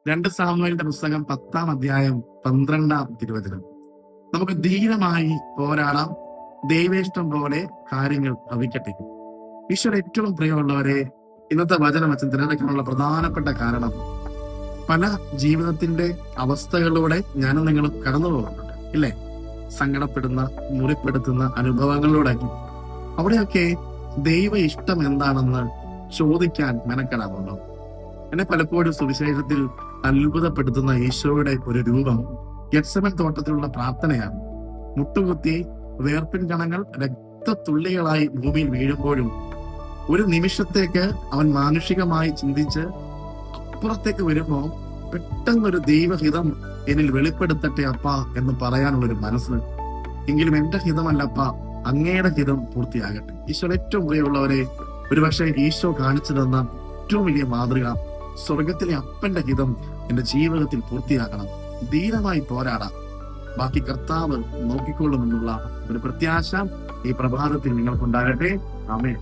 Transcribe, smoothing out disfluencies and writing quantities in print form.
2 സാമുവേലിന്റെ പുസ്തകം 10-ാം അധ്യായം 12-ാം തിരുവചനം. നമുക്ക് ധീരമായി പോരാടാം, ദൈവേഷ്ടം പോലെ കാര്യങ്ങൾ ഭവിക്കട്ടെ. ഈശ്വര ഏറ്റവും പ്രിയമുള്ളവരെ, ഇന്നത്തെ വചനം വെച്ച് തിരഞ്ഞെടുക്കാനുള്ള പ്രധാനപ്പെട്ട കാരണം, പല ജീവിതത്തിന്റെ അവസ്ഥകളിലൂടെ ഞാനും നിങ്ങളും കടന്നു പോകുന്നുണ്ട്, ഇല്ലേ? സങ്കടപ്പെടുന്ന, മുറിപ്പെടുത്തുന്ന അനുഭവങ്ങളിലൂടെ അവിടെയൊക്കെ ദൈവ ഇഷ്ടം എന്താണെന്ന് ചോദിക്കാൻ മെനക്കെടാറുണ്ടോ? എന്നെ പലപ്പോഴും സുവിശേഷത്തിൽ അത്ഭുതപ്പെടുത്തുന്ന ഈശോയുടെ ഒരു രൂപം ഗെത്സമൻ തോട്ടത്തിലുള്ള പ്രാർത്ഥനയാണ്. മുട്ടുകുത്തി വേർപ്പിൻ കണങ്ങൾ രക്തത്തുള്ളികളായി ഭൂമിയിൽ വീഴുമ്പോഴും ഒരു നിമിഷത്തേക്ക് അവൻ മാനുഷികമായി ചിന്തിച്ച് അപ്പുറത്തേക്ക് വരുമ്പോ പെട്ടെന്നൊരു ദൈവഹിതം എന്നിൽ വെളിപ്പെടുത്തട്ടെ അപ്പ എന്ന് പറയാനുള്ളൊരു മനസ്സ്. എങ്കിലും എന്റെ ഹിതമല്ലപ്പ, അങ്ങയുടെ ഹിതം പൂർത്തിയാകട്ടെ. ഈശോ ഏറ്റവും പ്രിയമുള്ളവരെ, ഒരുപക്ഷെ ഈശോ കാണിച്ചു തന്ന ഏറ്റവും വലിയ മാതൃക, സ്വർഗത്തിലെ അപ്പന്റെ ഹിതം എന്റെ ജീവിതത്തിൽ പൂർത്തിയാക്കണം, ധീരമായി പോരാടാം, ബാക്കി കർത്താവ് നോക്കിക്കൊള്ളുമെന്നുള്ള ഒരു പ്രത്യാശ ഈ പ്രഭാതത്തിൽ നിങ്ങൾക്കുണ്ടാകട്ടെ. ആമേൻ.